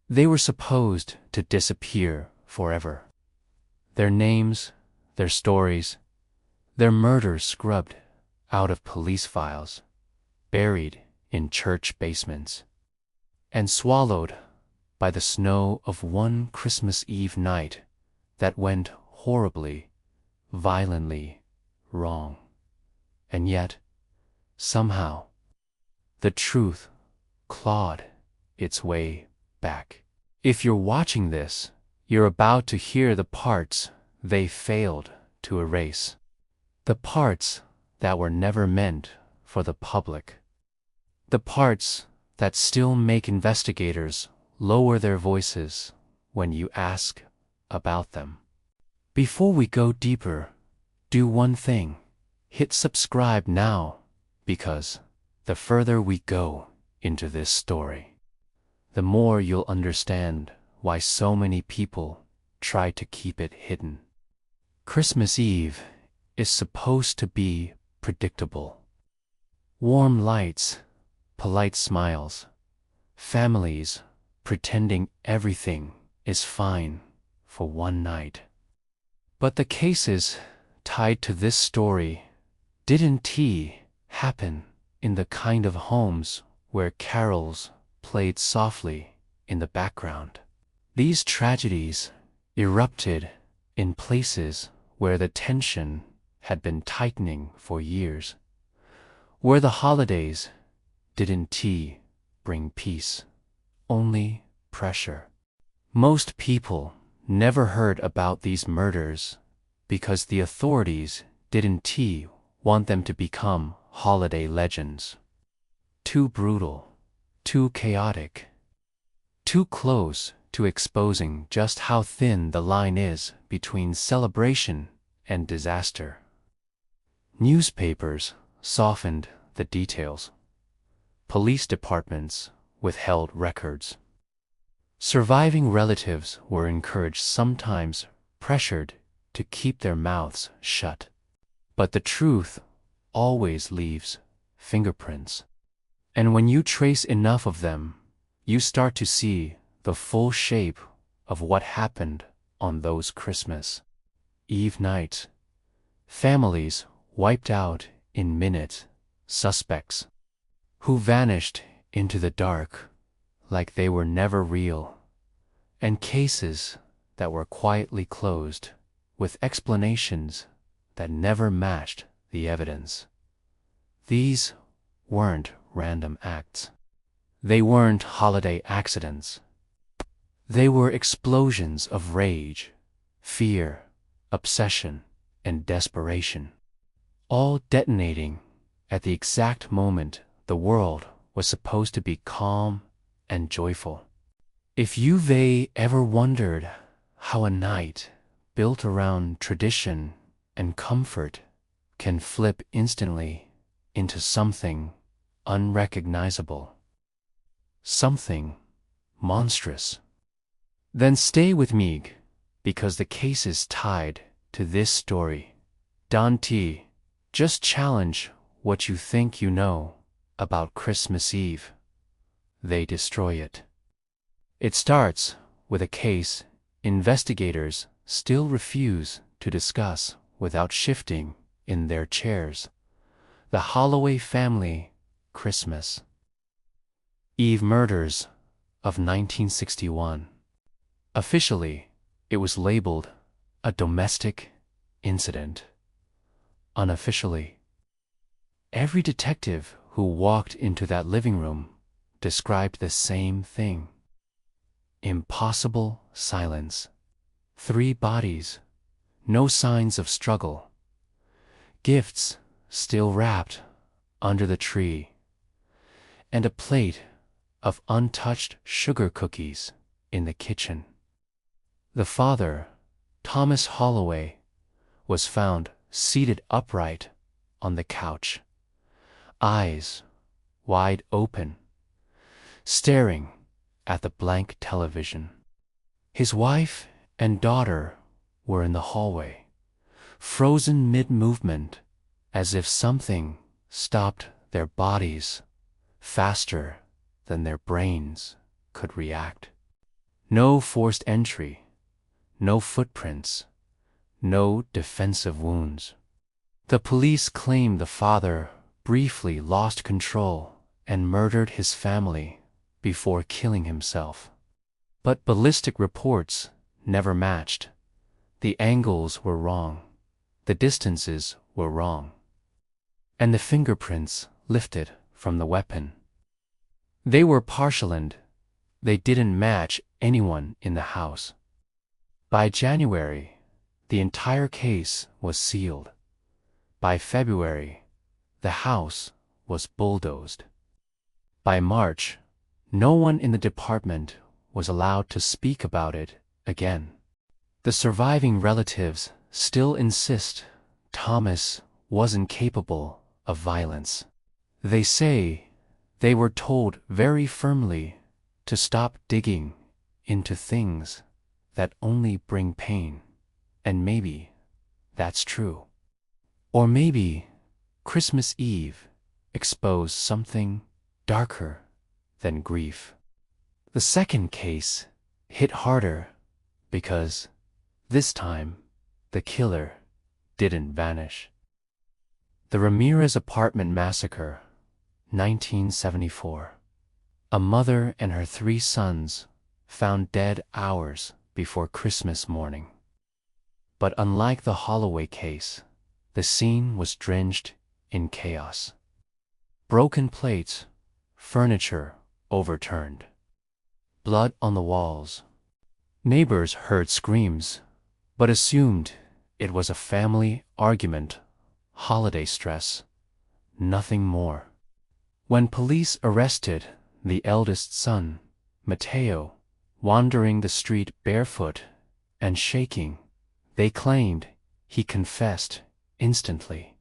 They were supposed to disappear forever. Their names, their stories, their murders scrubbed out of police files, buried in church basements, and swallowed by the snow of one Christmas Eve night that went horribly, violently wrong. And yet, somehow, the truth clawed its way back. If you're watching this, you're about to hear the parts they failed to erase. The parts that were never meant for the public. The parts that still make investigators lower their voices when you ask about them. Before we go deeper, do one thing. Hit subscribe now, because the further we go into this story, the more you'll understand why so many people try to keep it hidden. Christmas Eve is supposed to be predictable. Warm lights, polite smiles, families pretending everything is fine for one night. But the cases tied to this story didn't happen in the kind of homes where carols played softly in the background. These tragedies erupted in places where the tension had been tightening for years, where the holidays didn't bring peace, only pressure. Most people never heard about these murders because the authorities didn't want them to become holiday legends. Too brutal, too chaotic, too close to exposing just how thin the line is between celebration and disaster. Newspapers softened the details. Police departments withheld records. Surviving relatives were encouraged, sometimes pressured, to keep their mouths shut. But the truth always leaves fingerprints. And when you trace enough of them, you start to see the full shape of what happened on those Christmas Eve nights. Families wiped out in minutes, suspects who vanished into the dark like they were never real, and cases that were quietly closed with explanations that never matched the evidence. These weren't random acts. They weren't holiday accidents. They were explosions of rage, fear, obsession, and desperation, all detonating at the exact moment the world was supposed to be calm and joyful. If you've ever wondered how a night built around tradition and comfort can flip instantly into something unrecognizable, something monstrous, then stay with me, because the cases tied to this story don't just challenge what you think you know about Christmas Eve. They destroy it. It starts with a case investigators still refuse to discuss without shifting in their chairs: the Holloway family Christmas Eve murders of 1961. Officially, it was labeled a domestic incident. Unofficially, every detective who walked into that living room described the same thing. Impossible silence. 3 bodies, no signs of struggle. Gifts still wrapped under the tree, and a plate of untouched sugar cookies in the kitchen. The father, Thomas Holloway, was found seated upright on the couch, eyes wide open, staring at the blank television. His wife and daughter were in the hallway, frozen mid-movement, as if something stopped their bodies faster than their brains could react. No forced entry, no footprints, no defensive wounds. The police claimed the father briefly lost control and murdered his family before killing himself. But ballistic reports never matched. The angles were wrong, the distances were wrong, and the fingerprints lifted from the weapon. They were partial and they didn't match anyone in the house. By January, the entire case was sealed. By February, the house was bulldozed. By March, no one in the department was allowed to speak about it again. The surviving relatives still insist Thomas wasn't capable of violence. They say they were told very firmly to stop digging into things that only bring pain, and maybe that's true. Or maybe Christmas Eve exposed something darker than grief. The second case hit harder because this time the killer didn't vanish. The Ramirez Apartment Massacre, 1974. A mother and her 3 sons found dead hours before Christmas morning. But unlike the Holloway case, the scene was drenched in chaos. Broken plates, furniture overturned, blood on the walls. Neighbors heard screams, but assumed it was a family argument, holiday stress, nothing more. When police arrested the eldest son, Mateo, wandering the street barefoot and shaking, they claimed he confessed instantly.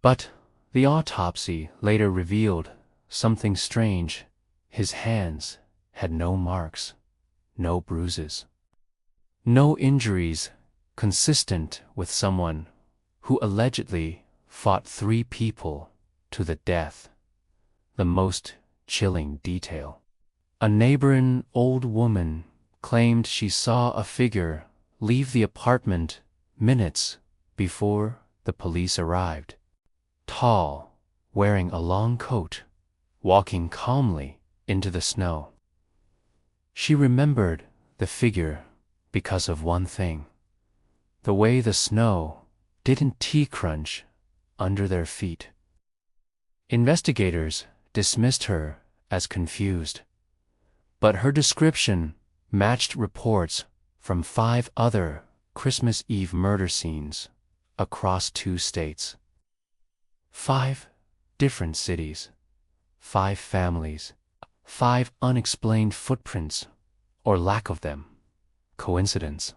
But the autopsy later revealed something strange. His hands had no marks, no bruises, no injuries consistent with someone who allegedly fought 3 people to the death. The most chilling detail. A neighboring old woman claimed she saw a figure leave the apartment minutes before the police arrived. Tall, wearing a long coat, walking calmly into the snow. She remembered the figure because of one thing: the way the snow didn't crunch under their feet. Investigators dismissed her as confused, but her description matched reports from 5 other Christmas Eve murder scenes across 2 states. 5 different cities, 5 families, 5 unexplained footprints, or lack of them. Coincidence?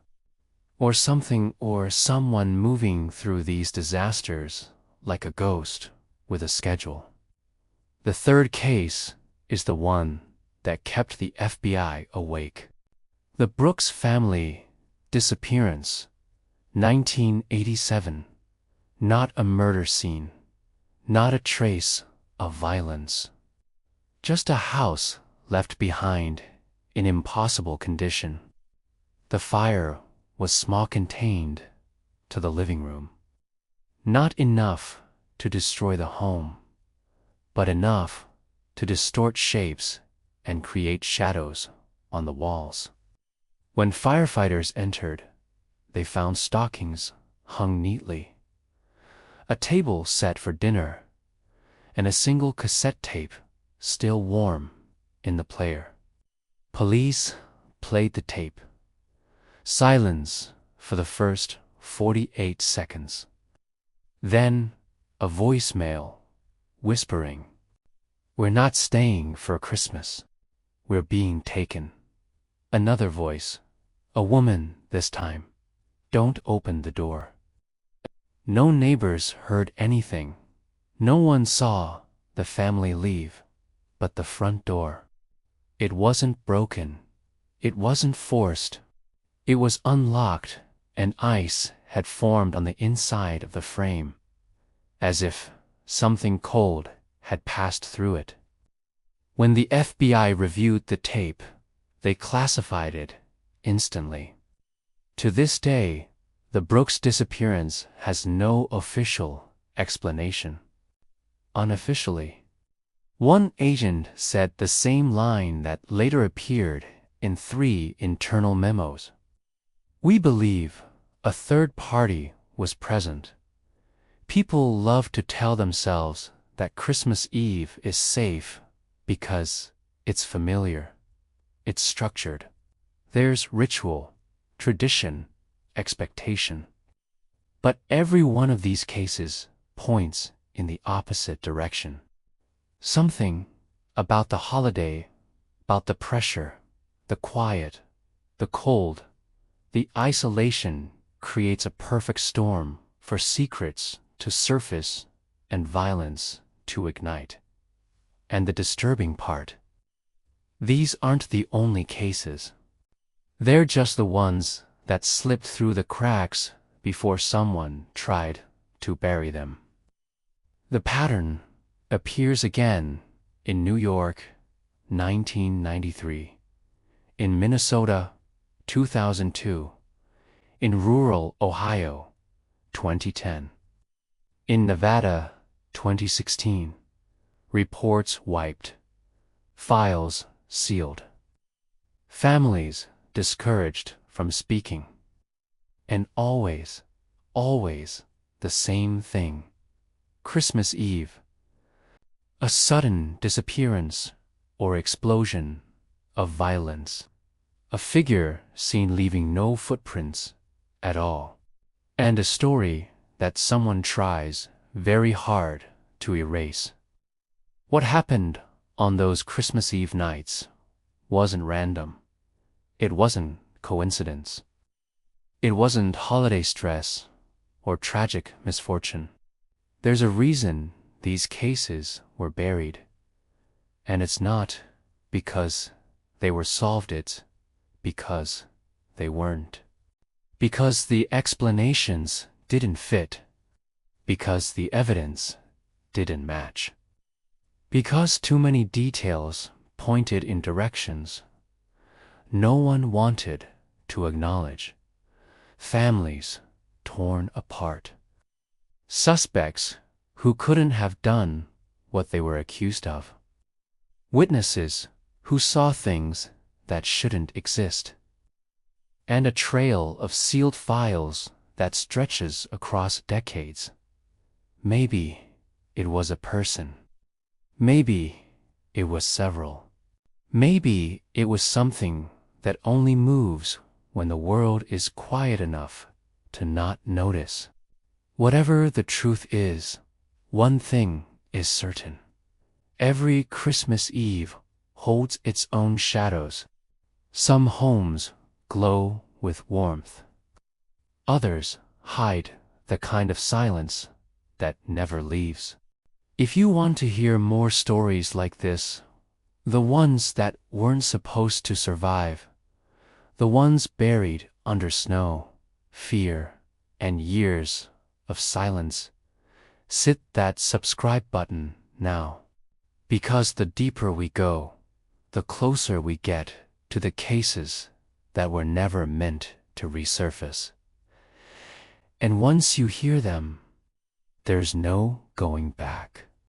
Or something or someone moving through these disasters like a ghost with a schedule. The third case is the one that kept the FBI awake. The Brooks family disappearance, 1987. Not a murder scene, not a trace of violence. Just a house left behind in impossible condition. The fire was small contained to the living room. Not enough to destroy the home, but enough to distort shapes and create shadows on the walls. When firefighters entered, they found stockings hung neatly, a table set for dinner, and a single cassette tape still warm in the player. Police played the tape. Silence for the first 48 seconds. Then a voicemail whispering, "We're not staying for Christmas. We're being taken." Another voice, a woman this time, "Don't open the door." No neighbors heard anything. No one saw the family leave, but the front door. It wasn't broken. It wasn't forced. It was unlocked, and ice had formed on the inside of the frame, as if something cold had passed through it. When the FBI reviewed the tape, They classified it instantly. To this day, the Brooks disappearance has no official explanation. Unofficially, one agent said the same line that later appeared in 3 internal memos. "We believe a third party was present. People love to tell themselves that Christmas Eve is safe because it's familiar, it's structured. There's ritual, tradition, expectation. But every one of these cases points in the opposite direction. Something about the holiday, about the pressure, the quiet, the cold, the isolation creates a perfect storm for secrets to surface and violence to ignite. And the disturbing part, these aren't the only cases. They're just the ones that slipped through the cracks before someone tried to bury them. The pattern appears again in New York, 1993, in Minnesota, 2002, in rural Ohio, 2010, in Nevada, 2016, reports wiped, files sealed, families discouraged from speaking, and always, always the same thing. Christmas Eve, a sudden disappearance or explosion of violence, a figure seen leaving no footprints at all, and a story that someone tries very hard to erase. What happened on those Christmas Eve nights wasn't random. It wasn't coincidence. It wasn't holiday stress or tragic misfortune. There's a reason these cases were buried, and it's not because they were solved, it's because they weren't. Because the explanations didn't fit. Because the evidence didn't match. Because too many details pointed in directions no one wanted to acknowledge. Families torn apart. Suspects who couldn't have done what they were accused of. Witnesses who saw things that shouldn't exist. And a trail of sealed files that stretches across decades. Maybe it was a person. Maybe it was several. Maybe it was something that only moves when the world is quiet enough to not notice. Whatever the truth is, one thing is certain. Every Christmas Eve holds its own shadows. Some homes glow with warmth. Others hide the kind of silence that never leaves. If you want to hear more stories like this, the ones that weren't supposed to survive, the ones buried under snow, fear, and years of silence, hit that subscribe button now. Because the deeper we go, the closer we get to the cases that were never meant to resurface. And once you hear them, there's no going back.